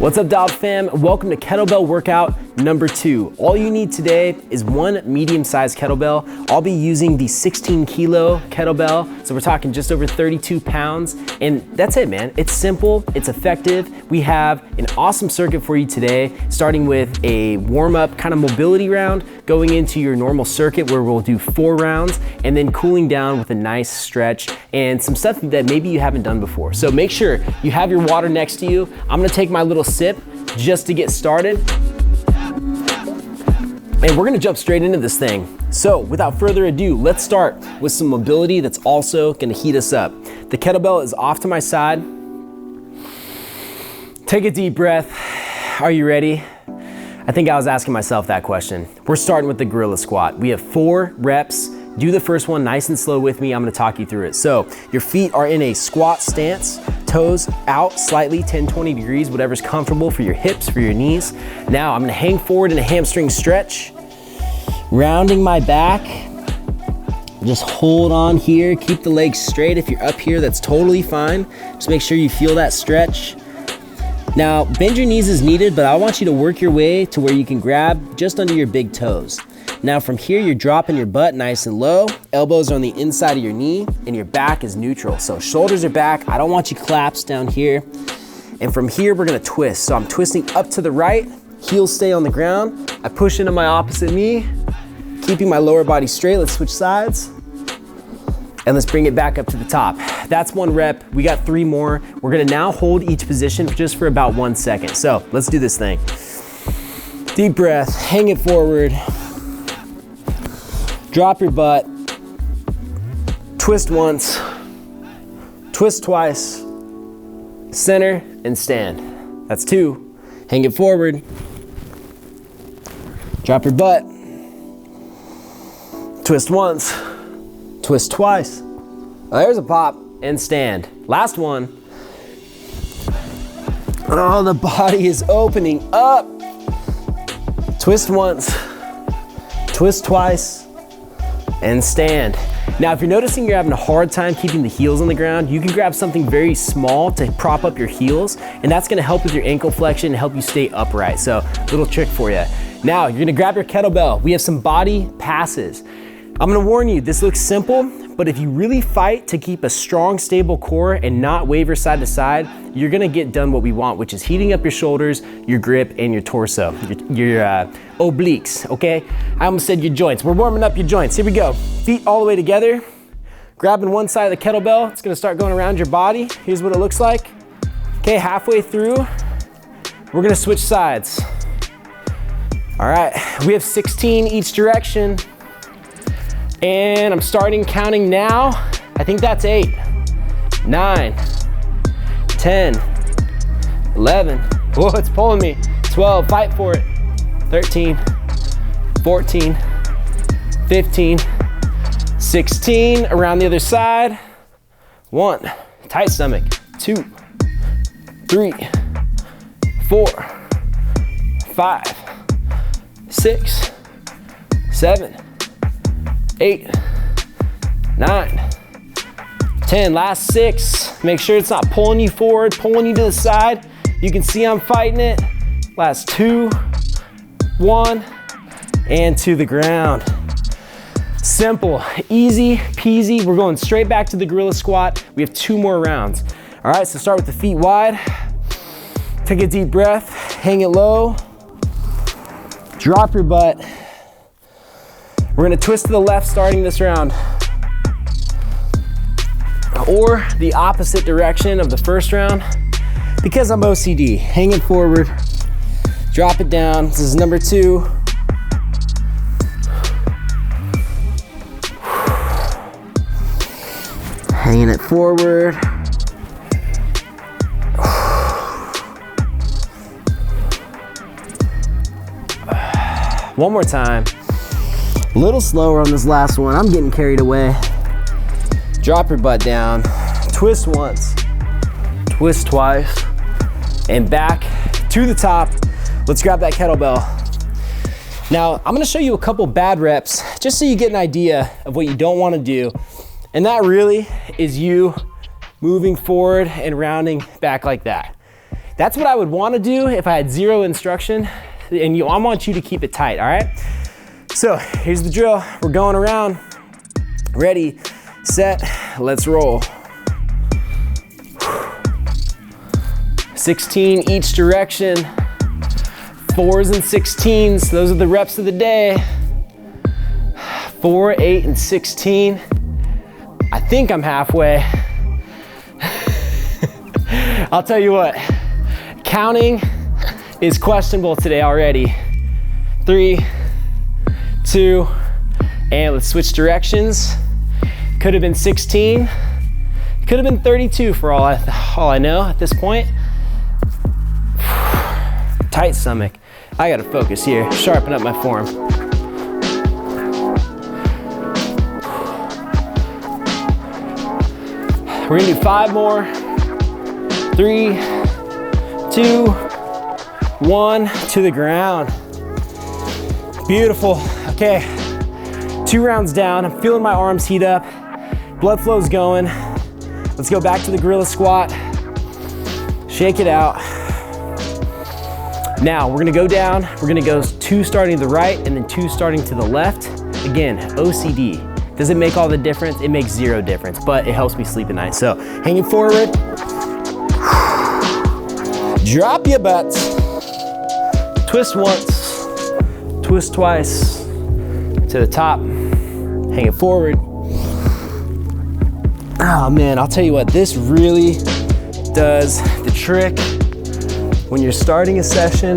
What's up, Dob fam? Welcome to kettlebell workout number 2. All you need today is one medium-sized kettlebell. I'll be using the 16 kilo kettlebell, so we're talking just over 32 pounds, and that's it, man. It's simple, it's effective. We have an awesome circuit for you today, starting with a warm-up kind of mobility round, going into your normal circuit where we'll do 4 rounds, and then cooling down with a nice stretch and some stuff that maybe you haven't done before. So make sure you have your water next to you. I'm gonna take my little sip just to get started. And we're gonna jump straight into this thing. So without further ado, let's start with some mobility that's also gonna heat us up. The kettlebell is off to my side. Take a deep breath. Are you ready? I think I was asking myself that question. We're starting with the gorilla squat. We have 4 reps. Do the first one nice and slow with me. I'm gonna talk you through it. So your feet are in a squat stance, toes out slightly, 10-20 degrees, whatever's comfortable for your hips, for your knees. Now I'm gonna hang forward in a hamstring stretch, rounding my back. Just hold on here, keep the legs straight. If you're up here, that's totally fine. Just make sure you feel that stretch. Now, bend your knees as needed, but I want you to work your way to where you can grab just under your big toes. Now from here, you're dropping your butt nice and low. Elbows are on the inside of your knee and your back is neutral. So shoulders are back. I don't want you collapsed down here. And from here, we're gonna twist. So I'm twisting up to the right, heels stay on the ground. I push into my opposite knee, keeping my lower body straight. Let's switch sides. And let's bring it back up to the top. That's 1 rep. We got 3 more. We're gonna now hold each position just for about 1 second. So let's do this thing. Deep breath, hang it forward. Drop your butt, twist once, twist twice, center and stand. That's 2. Hang it forward, drop your butt, twist once, twist twice. There's a pop and stand. Last one. Oh, the body is opening up. Twist once, twist twice, and stand. Now, if you're noticing you're having a hard time keeping the heels on the ground, you can grab something very small to prop up your heels, and that's gonna help with your ankle flexion and help you stay upright. So, little trick for you. Now, you're gonna grab your kettlebell. We have some body passes. I'm gonna warn you, this looks simple, but if you really fight to keep a strong, stable core and not waver side to side, you're gonna get done what we want, which is heating up your shoulders, your grip, and your torso, your obliques, okay? I almost said your joints. We're warming up your joints. Here we go. Feet all the way together. Grabbing one side of the kettlebell. It's gonna start going around your body. Here's what it looks like. Okay, halfway through, we're gonna switch sides. All right, we have 16 each direction. And I'm starting counting now. I think that's 8, 9, 10, 11. Whoa, it's pulling me. 12, fight for it. 13, 14, 15, 16, around the other side. 1, tight stomach. 2, 3, 4, 5, 6, 7, 8, 9, 10, last 6. Make sure it's not pulling you forward, pulling you to the side. You can see I'm fighting it. Last 2, 1, and to the ground. Simple, easy peasy. We're going straight back to the gorilla squat. We have 2 more rounds. All right, so start with the feet wide. Take a deep breath, hang it low. Drop your butt. We're gonna twist to the left starting this round. Or the opposite direction of the first round. Because I'm OCD, hang it forward, drop it down. This is number 2. Hanging it forward. One more time. A little slower on this last one. I'm getting carried away. Drop your butt down. Twist once, twist twice, and back to the top. Let's grab that kettlebell. Now, I'm gonna show you a couple bad reps just so you get an idea of what you don't wanna do. And that really is you moving forward and rounding back like that. that's what I would want to do if I had zero instruction, and I want you to keep it tight, all right? So here's the drill. We're going around. Ready, set, let's roll. 16 each direction. 4s and 16s, those are the reps of the day. 4, 8, and 16. I think I'm halfway. I'll tell you what, counting is questionable today already. 3, 2, and let's switch directions. Could have been 16, could have been 32 for all I know at this point. Tight stomach. I gotta focus here, sharpen up my form. We're gonna do 5 more. 3, 2, 1, to the ground. Beautiful. Okay, 2 rounds down. I'm feeling my arms heat up. Blood flow's going. Let's go back to the gorilla squat. Shake it out. Now we're gonna go down. We're gonna go 2 starting to the right and then 2 starting to the left. Again, OCD. Does it make all the difference? It makes 0 difference, but it helps me sleep at night. So hanging forward. Drop your butts. Twist once, twist twice. To the top, hang it forward. Oh man, I'll tell you what, this really does the trick when you're starting a session.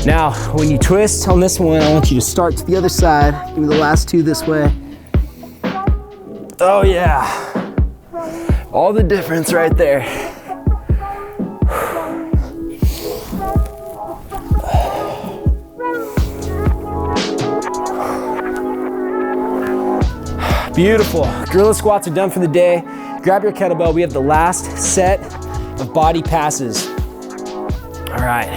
Now, when you twist on this one, I want you to start to the other side. Give me the last 2 this way. Oh yeah, all the difference right there. Beautiful. Gorilla squats are done for the day. Grab your kettlebell. We have the last set of body passes. All right.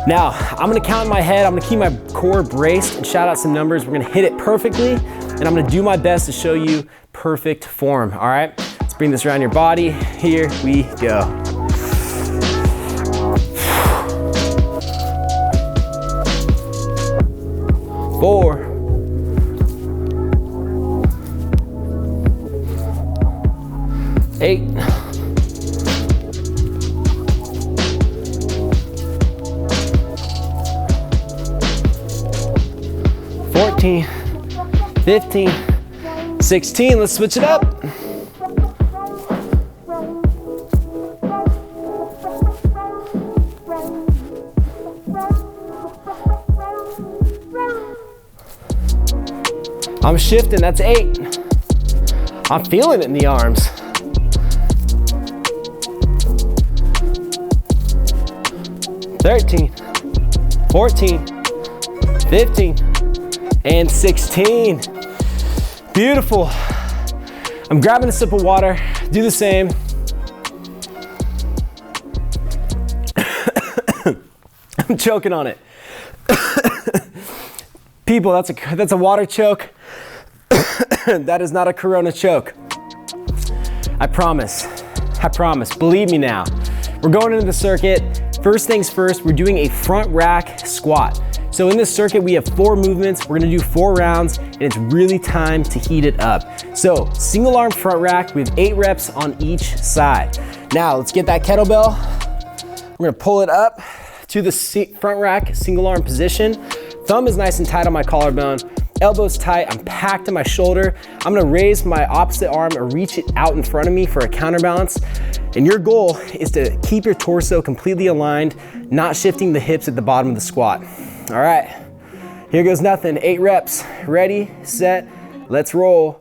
Now, I'm gonna count in my head. I'm gonna keep my core braced and shout out some numbers. We're gonna hit it perfectly, and I'm gonna do my best to show you perfect form, all right? Let's bring this around your body. Here we go. Four. 8, 14, 15, 16. Let's switch it up. I'm shifting, that's 8. I'm feeling it in the arms. 13, 14, 15, and 16. Beautiful. I'm grabbing a sip of water. Do the same. I'm choking on it. People, that's a water choke. That is not a Corona choke. I promise. Believe me now. We're going into the circuit. First things first, we're doing a front rack squat. So in this circuit, we have 4 movements. We're gonna do 4 rounds, and it's really time to heat it up. So single arm front rack, we have 8 reps on each side. Now let's get that kettlebell. We're gonna pull it up to the front rack single arm position. Thumb is nice and tight on my collarbone. Elbows tight, I'm packed to my shoulder. I'm gonna raise my opposite arm or reach it out in front of me for a counterbalance. And your goal is to keep your torso completely aligned, not shifting the hips at the bottom of the squat. All right, here goes nothing. 8 reps. Ready, set, let's roll.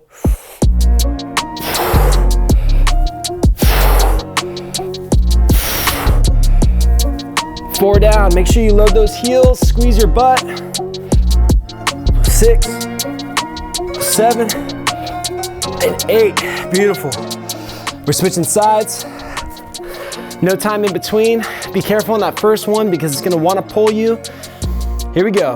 Four down, make sure you load those heels, squeeze your butt. 6, 7, and 8. Beautiful. We're switching sides. No time in between. Be careful on that first one because it's gonna wanna pull you. Here we go.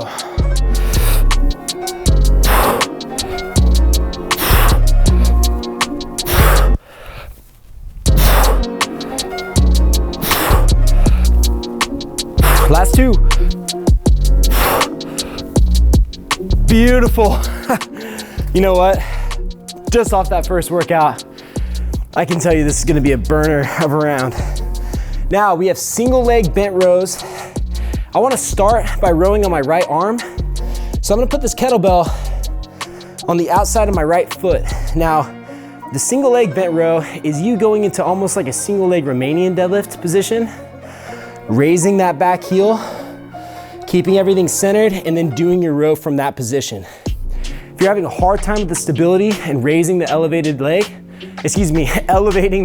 Last 2. Beautiful. You know what? Just off that first workout, I can tell you this is gonna be a burner of a round. Now we have single leg bent rows. I wanna start by rowing on my right arm. So I'm gonna put this kettlebell on the outside of my right foot. Now, the single leg bent row is you going into almost like a single leg Romanian deadlift position, raising that back heel, keeping everything centered, and then doing your row from that position. If you're having a hard time with the stability and raising the elevating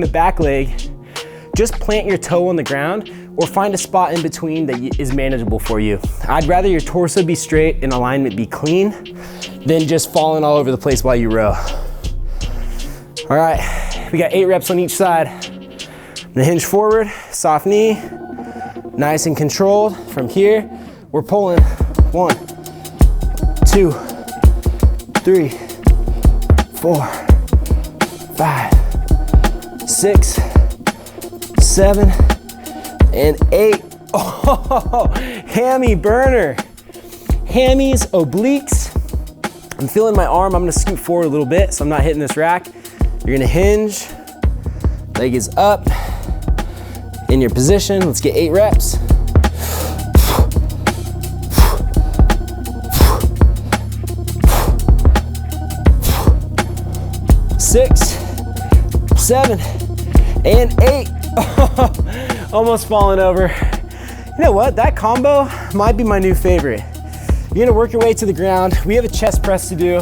the back leg, just plant your toe on the ground or find a spot in between that is manageable for you. I'd rather your torso be straight and alignment be clean than just falling all over the place while you row. All right, we got 8 reps on each side. The hinge forward, soft knee, nice and controlled. From here, we're pulling 1, 2, 3, 4, 5, 6, 7, and 8. Oh, hammy burner. Hammies, obliques. I'm feeling my arm. I'm gonna scoot forward a little bit so I'm not hitting this rack. You're gonna hinge, leg is up, in your position. Let's get 8 reps. Six, 7, and 8. Almost falling over. You know what? That combo might be my new favorite. You're gonna work your way to the ground. We have a chest press to do.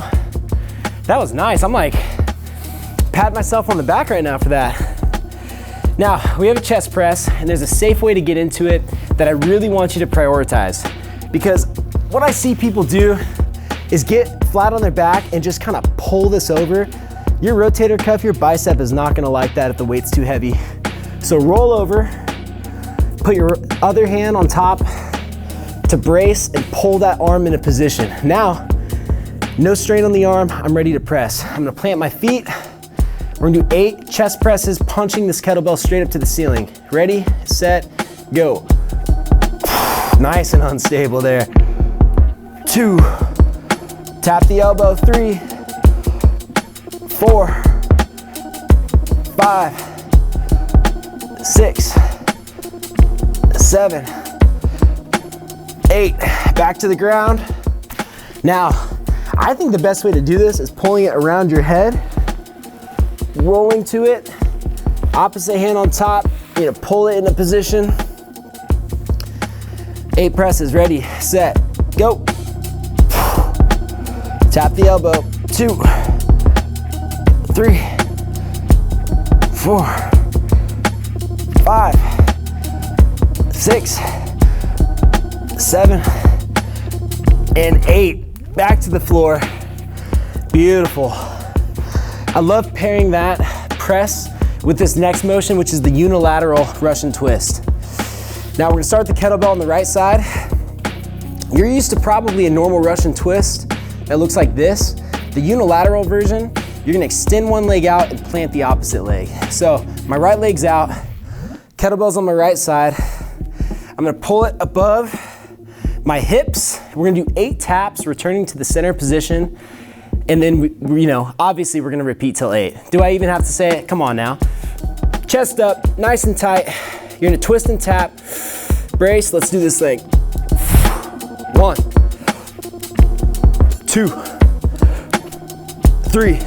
That was nice. I'm like, pat myself on the back right now for that. Now, we have a chest press, and there's a safe way to get into it that I really want you to prioritize. Because what I see people do is get flat on their back and just kind of pull this over. Your rotator cuff, your bicep is not gonna like that if the weight's too heavy. So roll over, put your other hand on top to brace and pull that arm in a position. Now, no strain on the arm, I'm ready to press. I'm gonna plant my feet. We're gonna do 8 chest presses, punching this kettlebell straight up to the ceiling. Ready, set, go. Nice and unstable there. 2, tap the elbow, 3, 4, 5, 6, 7, 8. Back to the ground. Now, I think the best way to do this is pulling it around your head, rolling to it, opposite hand on top. You're gonna pull it in a position. 8 presses, ready, set, go. Tap the elbow, 2, 3, 4, 5, 6, 7, and 8. Back to the floor. Beautiful. I love pairing that press with this next motion, which is the unilateral Russian twist. Now we're gonna start the kettlebell on the right side. You're used to probably a normal Russian twist that looks like this. The unilateral version, you're gonna extend one leg out and plant the opposite leg. So my right leg's out, kettlebell's on my right side. I'm gonna pull it above my hips. We're gonna do 8 taps, returning to the center position. And then, obviously we're gonna repeat till 8. Do I even have to say it? Come on now. Chest up, nice and tight. You're gonna twist and tap. Brace, let's do this thing. 1, 2, 3,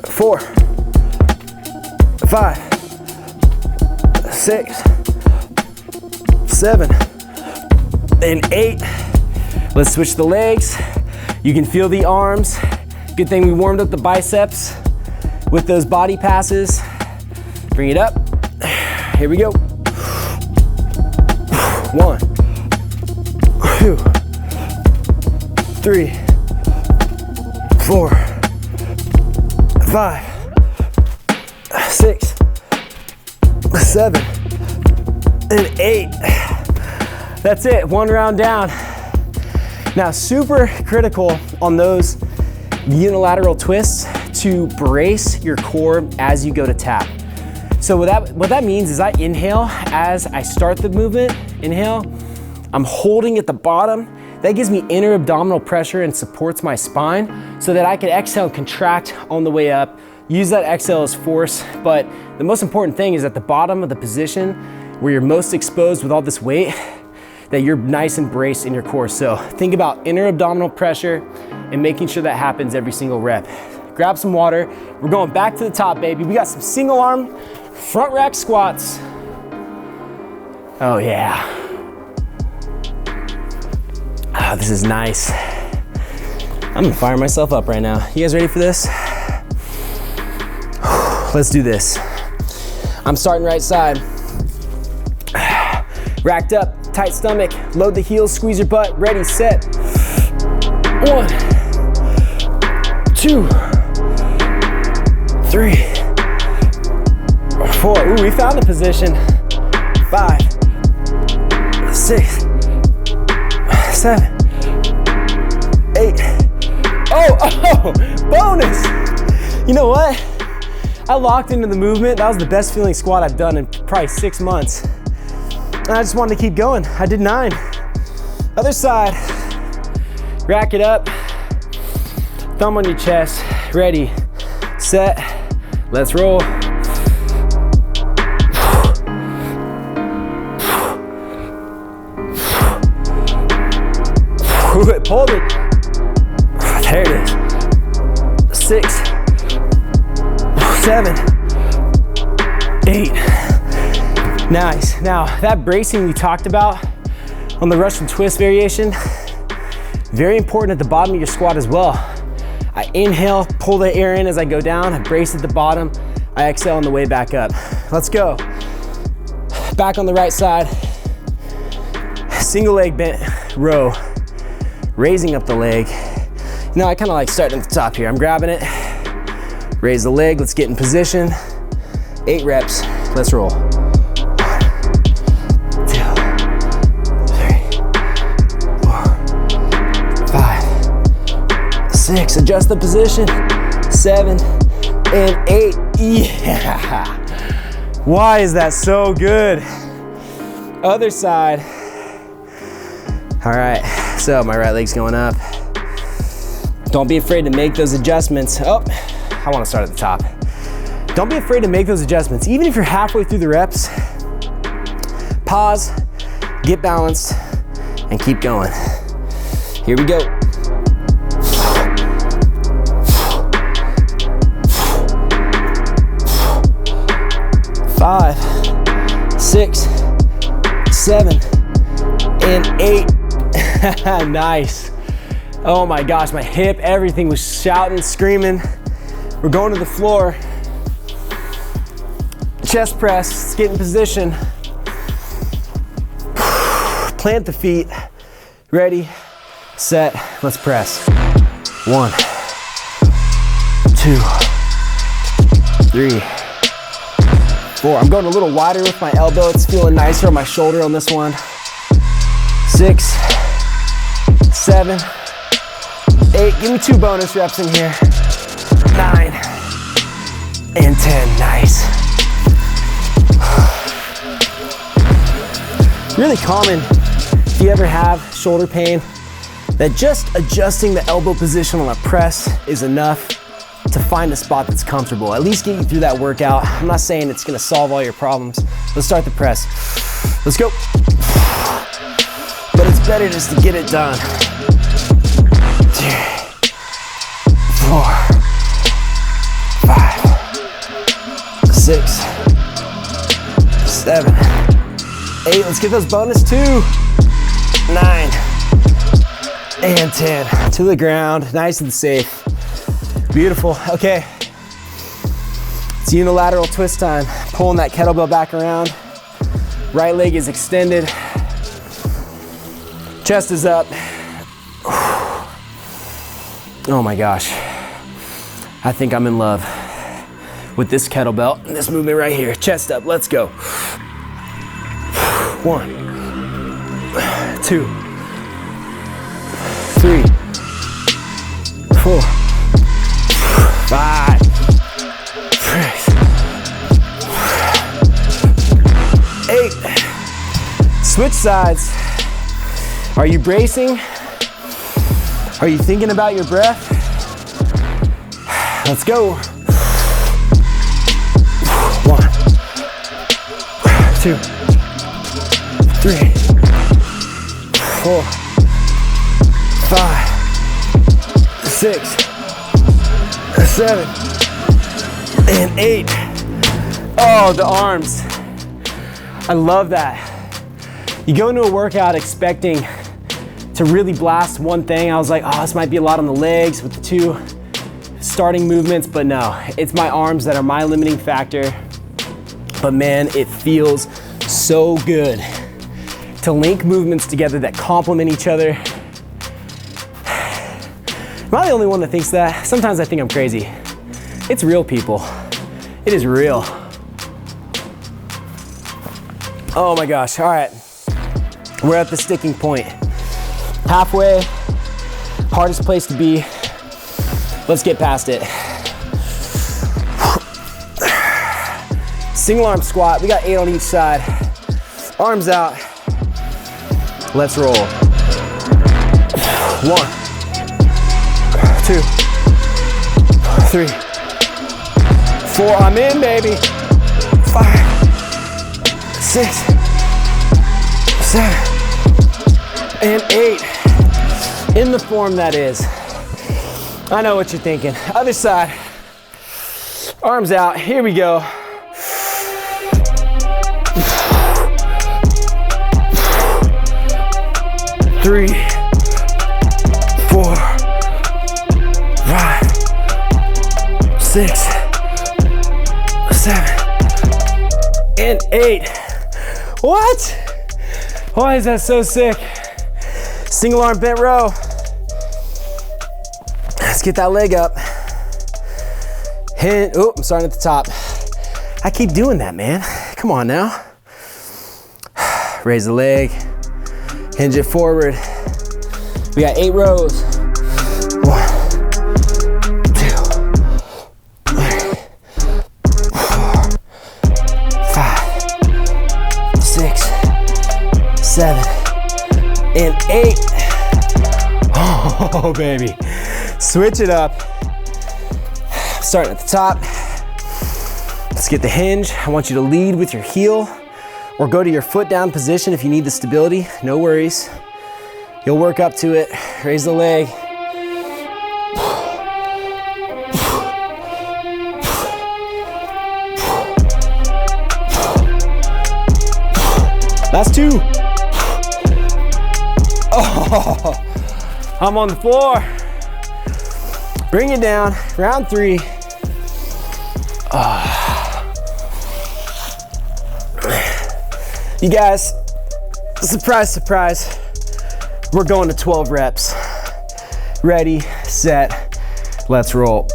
4, 5, 6, 7, and 8. Let's switch the legs. You can feel the arms. Good thing we warmed up the biceps with those body passes. Bring it up. Here we go. 1, 2, 3, 4, 5, 6, 7, and 8. That's it, 1 round down. Now, super critical on those unilateral twists to brace your core as you go to tap. So what that means is I inhale as I start the movement, inhale, I'm holding at the bottom. That gives me inner abdominal pressure and supports my spine so that I can exhale and contract on the way up. Use that exhale as force, but the most important thing is at the bottom of the position where you're most exposed with all this weight, that you're nice and braced in your core. So think about inner abdominal pressure and making sure that happens every single rep. Grab some water. We're going back to the top, baby. We got some single arm front rack squats. Oh yeah. Oh, this is nice. I'm gonna fire myself up right now. You guys ready for this? Let's do this. I'm starting right side. Racked up, tight stomach, load the heels, squeeze your butt, ready, set. 1, 2, 3, 4. Ooh, we found the position. 5, 6, 7, 8. Oh, bonus. You know what? I locked into the movement. That was the best feeling squat I've done in probably 6 months. And I just wanted to keep going. I did 9. Other side. Rack it up. Thumb on your chest. Ready, set, let's roll. Hold it. There it is. 6, 7, 8. Nice. Now, that bracing we talked about on the Russian twist variation, very important at the bottom of your squat as well. I inhale, pull the air in as I go down, I brace at the bottom, I exhale on the way back up. Let's go. Back on the right side. Single leg bent row. Raising up the leg. Now I kind of like starting at the top here. I'm grabbing it. Raise the leg, let's get in position. 8 reps, let's roll. 1, 2, 3, 4, 5, 6. Adjust the position. 7 and 8. Yeah. Why is that so good? Other side. All right, so my right leg's going up. Don't be afraid to make those adjustments. Oh, I want to start at the top. Don't be afraid to make those adjustments. Even if you're halfway through the reps, pause, get balanced, and keep going. Here we go. 5, 6, 7, and 8. Nice. Oh my gosh, my hip, everything was shouting, screaming. We're going to the floor. Chest press, let's get in position. Plant the feet. Ready, set, let's press. 1, 2, 3, 4. I'm going a little wider with my elbow. It's feeling nicer on my shoulder on this one. 6, 7, 8. Give me 2 bonus reps in here. 9 and 10. Nice. Really common if you ever have shoulder pain, that just adjusting the elbow position on a press is enough to find a spot that's comfortable. At least get you through that workout. I'm not saying it's gonna solve all your problems. Let's start the press. Let's go. But it's better just to get it done. 2, 4, 5, 6, 7, 8. Let's get those bonus 2, 9, and 10. To the ground, nice and safe. Beautiful. Okay. It's unilateral twist time. Pulling that kettlebell back around. Right leg is extended. Chest is up. Oh my gosh. I think I'm in love with this kettlebell and this movement right here. Chest up, let's go. 1, 2, 3, 4, 5, 6, Switch sides. Are you bracing? Are you thinking about your breath? Let's go. 1, 2, 3, 4, 5, 6, 7, and 8. Oh, the arms. I love that. You go into a workout expecting to really blast one thing. I was like, oh, this might be a lot on the legs with the 2 starting movements, but no, it's my arms that are my limiting factor. But man, it feels so good to link movements together that complement each other. Am I the only one that thinks that? Sometimes I think I'm crazy. It's real, people. It is real. Oh my gosh, all right. We're at the sticking point. Halfway, hardest place to be. Let's get past it. Single arm squat, we got 8 on each side. Arms out. Let's roll. 1, 2, 3, 4, I'm in, baby. 5, 6, 7, and 8. In the form that is. I know what you're thinking. Other side. Arms out, here we go. 3, 4, 5, 6, 7, and 8. What? Why is that so sick? Single arm bent row. Let's get that leg up. Hinge. Oh, I'm starting at the top. I keep doing that, man. Come on now. Raise the leg. Hinge it forward. We got 8 rows. 1, 2, 3, 4, 5, 6, 7, and 8. Oh, baby. Switch it up. Starting at the top. Let's get the hinge. I want you to lead with your heel or go to your foot down position if you need the stability. No worries. You'll work up to it. Raise the leg. Last 2. Oh, I'm on the floor. Bring it down. Round 3. You guys, surprise, surprise, we're going to 12 reps. Ready, set, let's roll.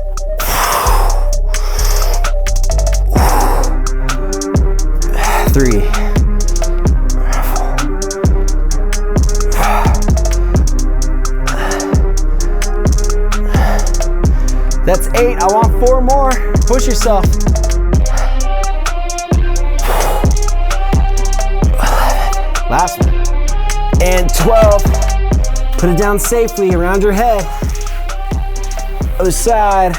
Three. That's 8, I want 4 more. Push yourself. 11, last one. And 12. Put it down safely around your head. Other side.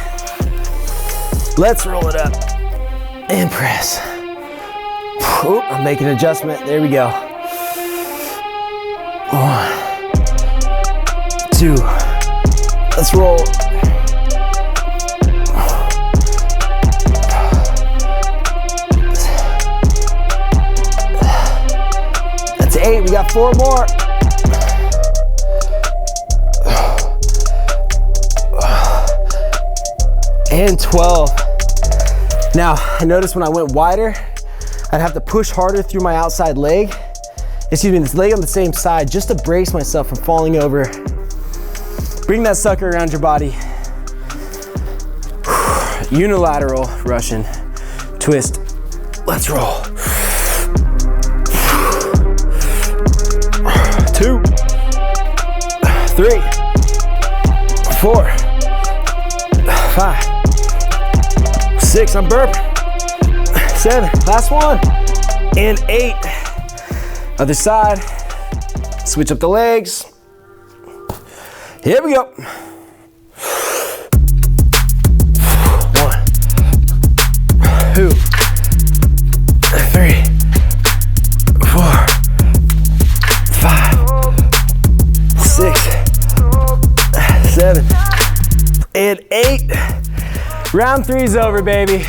Let's roll it up and press. Oop, I'm making an adjustment. There we go. 1, 2. Let's roll. That's 8. We got 4 more. And 12. Now, I noticed when I went wider, I'd have to push harder through my outside leg. Excuse me, this leg on the same side, just to brace myself from falling over. Bring that sucker around your body. Unilateral Russian twist. Let's roll. 2, 3, 4, 5, 6, I'm burping. 7, last one, and 8. Other side. Switch up the legs. Here we go. 1, 2, 3, 4, 5, 6, 7, and 8. Round 3's over, baby.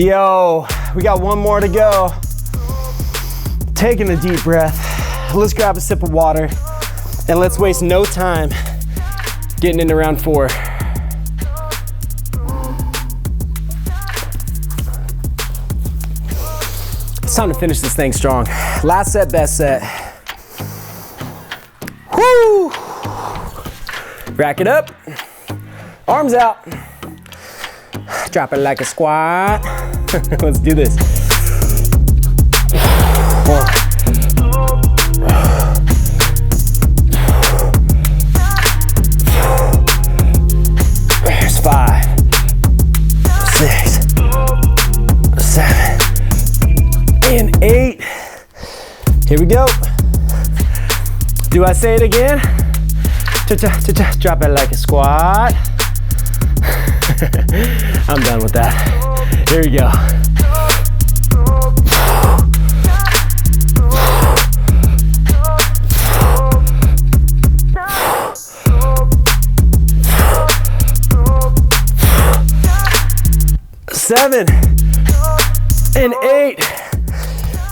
Yo, we got one more to go. Taking a deep breath. Let's grab a sip of water and let's waste no time getting into round 4. It's time to finish this thing strong. Last set, best set. Woo! Rack it up. Arms out. Drop it like a squat. Let's do this. 1. There's 5, 6, 7, and 8. Here we go. Do I say it again? Drop it like a squat. I'm done with that. Here we go. 7 and 8.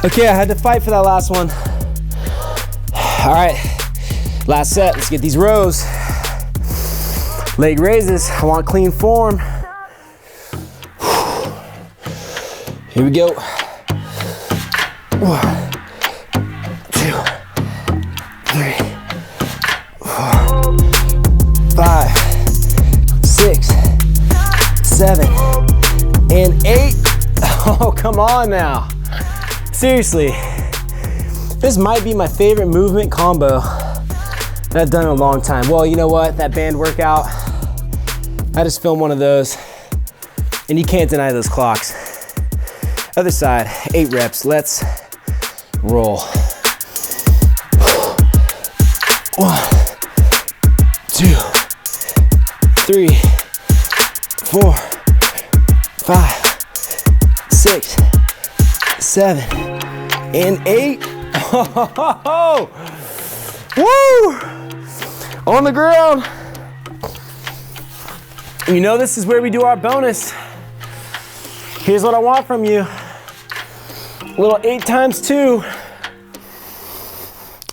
Okay, I had to fight for that last one. All right, last set. Let's get these rows. Leg raises. I want clean form. Here we go. 1, 2, 3, 4, 5, 6, 7, and 8. Oh, come on now. Seriously, this might be my favorite movement combo that I've done in a long time. Well, you know what? That band workout, I just filmed one of those, and you can't deny those clocks. Other side, 8 reps. Let's roll. 1, 2, 3, 4, 5, 6, 7, and 8. Oh, woo! On the ground. You know this is where we do our bonus. Here's what I want from you. A little 8 times 2.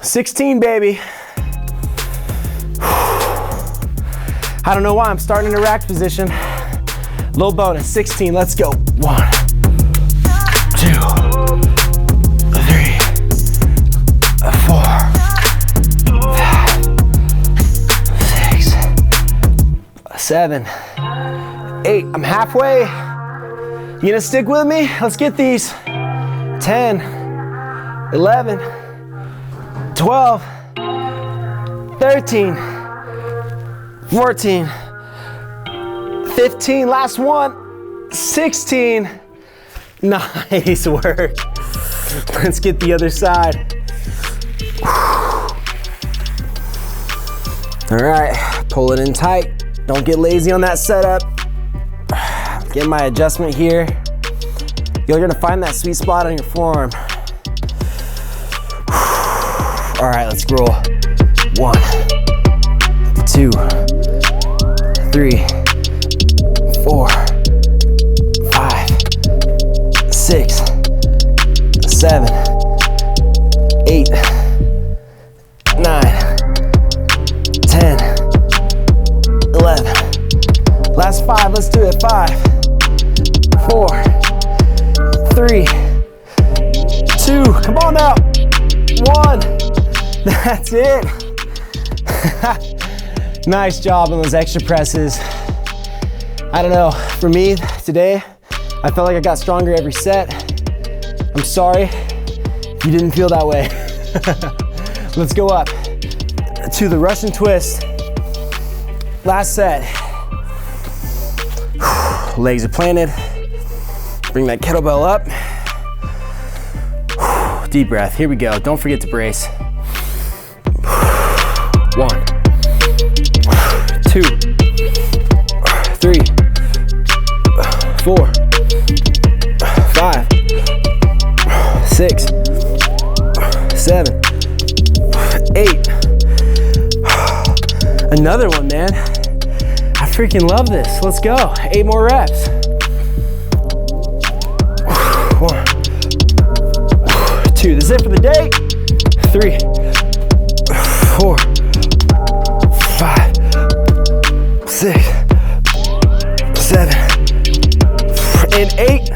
16, baby. I don't know why I'm starting in a rack position. Little bonus, 16, let's go. 1, 2, 3, 4, 5, 6, 7, 8. I'm halfway. You gonna stick with me? Let's get these. 10, 11, 12, 13, 14, 15, last one, 16. Nice work. Let's get the other side. All right, pull it in tight. Don't get lazy on that setup. Get my adjustment here. You're gonna find that sweet spot on your forearm. All right, let's roll. 1, 2, 3, 4, 5, 6, 7, 8, 9, 10, 11. Last 5, let's do it. 5, 4, 3, 2, come on now. 1, that's it. Nice job on those extra presses. I don't know, for me today, I felt like I got stronger every set. I'm sorry if you didn't feel that way. Let's go up to the Russian twist. Last set. Legs are planted. Bring that kettlebell up. Deep breath, here we go. Don't forget to brace. 1, 2, 3, 4, 5, 6, 7, 8. Another one, man. I freaking love this. Let's go. 8 more reps. 1, 2. This is it for the day. 3, 4, 5, 6, 7, and 8.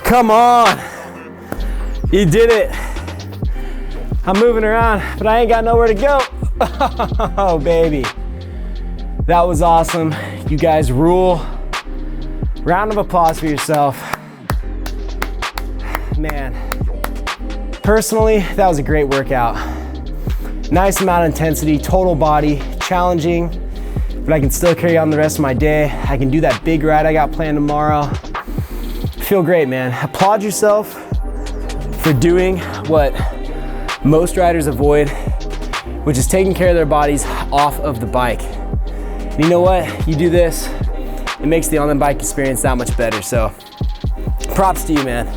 Come on. You did it. I'm moving around, but I ain't got nowhere to go. Oh, baby. That was awesome. You guys rule. Round of applause for yourself. Man, personally, that was a great workout. Nice amount of intensity, total body, challenging, but I can still carry on the rest of my day. I can do that big ride I got planned tomorrow. Feel great, man. Applaud yourself for doing what most riders avoid, which is taking care of their bodies off of the bike. And you know what? You do this, it makes the on-the-bike experience that much better. So props to you, man.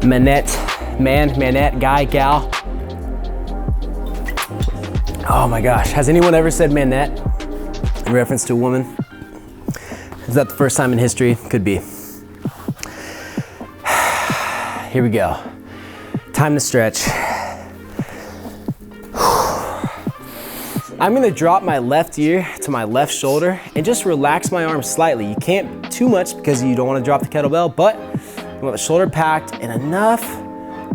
Manette, guy, gal. Oh my gosh, has anyone ever said manette in reference to a woman? Is that the first time in history? Could be. Here we go. Time to stretch. I'm gonna drop my left ear to my left shoulder and just relax my arm slightly. You can't too much because you don't wanna drop the kettlebell, but you want the shoulder packed and enough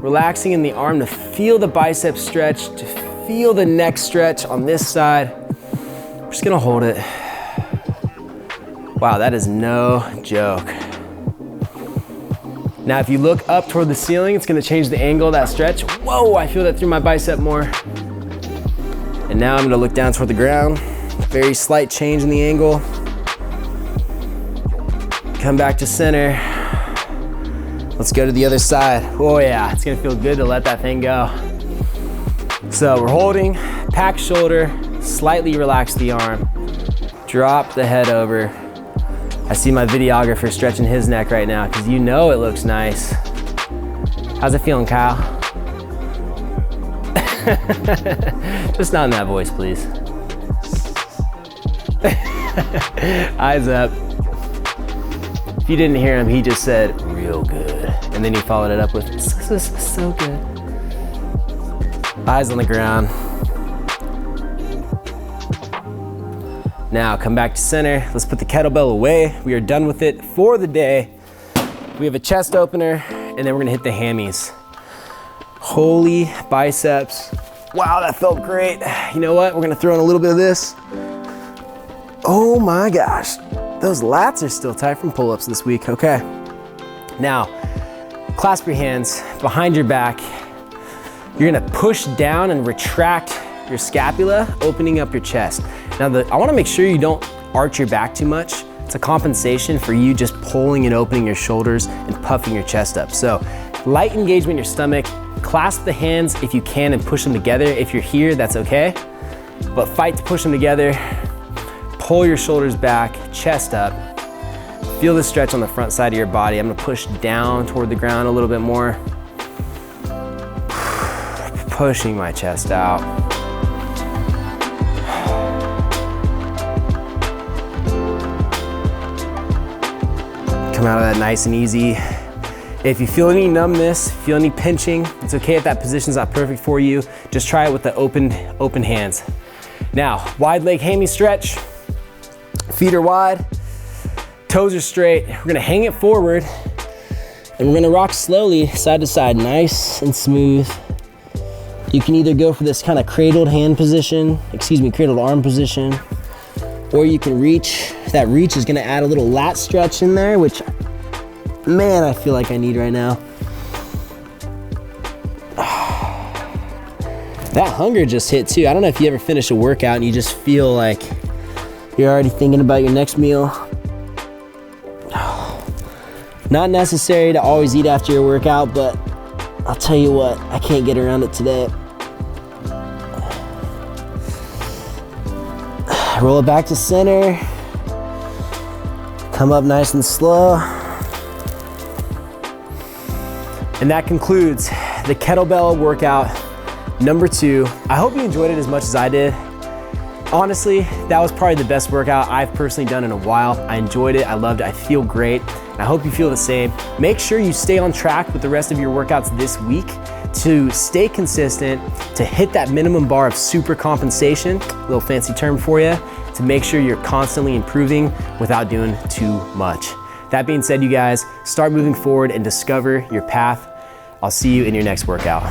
relaxing in the arm to feel the bicep stretch, to feel the neck stretch on this side. We're just gonna hold it. Wow, that is no joke. Now, if you look up toward the ceiling, it's gonna change the angle of that stretch. Whoa, I feel that through my bicep more. And now I'm gonna look down toward the ground. Very slight change in the angle. Come back to center. Let's go to the other side. Oh yeah, it's gonna feel good to let that thing go. So we're holding, pack shoulder, slightly relax the arm, drop the head over. I see my videographer stretching his neck right now because you know it looks nice. How's it feeling, Kyle? Just not in that voice, please. Eyes up. If you didn't hear him, he just said, real good. And then he followed it up with, so good. Eyes on the ground. Now come back to center. Let's put the kettlebell away. We are done with it for the day. We have a chest opener, and then we're gonna hit the hammies. Holy biceps. Wow, that felt great. You know what? We're gonna throw in a little bit of this. Oh my gosh. Those lats are still tight from pull-ups this week. Okay. Now, clasp your hands behind your back. You're gonna push down and retract your scapula, opening up your chest. Now, I wanna make sure you don't arch your back too much. It's a compensation for you just pulling and opening your shoulders and puffing your chest up. So, light engagement in your stomach. Clasp the hands if you can and push them together. If you're here, that's okay. But fight to push them together. Pull your shoulders back, chest up. Feel the stretch on the front side of your body. I'm gonna push down toward the ground a little bit more. Pushing my chest out. Come out of that nice and easy. If you feel any numbness, feel any pinching, it's okay if that position's not perfect for you. Just try it with the open hands. Now, wide leg hammy stretch. Feet are wide, toes are straight. We're gonna hang it forward and we're gonna rock slowly side to side, nice and smooth. You can either go for this kind of cradled arm position, or you can reach. That reach is gonna add a little lat stretch in there, which, man, I feel like I need right now. That hunger just hit too. I don't know if you ever finish a workout and you just feel like you're already thinking about your next meal. Not necessary to always eat after your workout, but I'll tell you what, I can't get around it today. Roll it back to center. Come up nice and slow. And that concludes the kettlebell workout number 2. I hope you enjoyed it as much as I did. Honestly, that was probably the best workout I've personally done in a while. I enjoyed it, I loved it, I feel great. I hope you feel the same. Make sure you stay on track with the rest of your workouts this week to stay consistent, to hit that minimum bar of super compensation, a little fancy term for you, to make sure you're constantly improving without doing too much. That being said, you guys, start moving forward and discover your path. I'll see you in your next workout.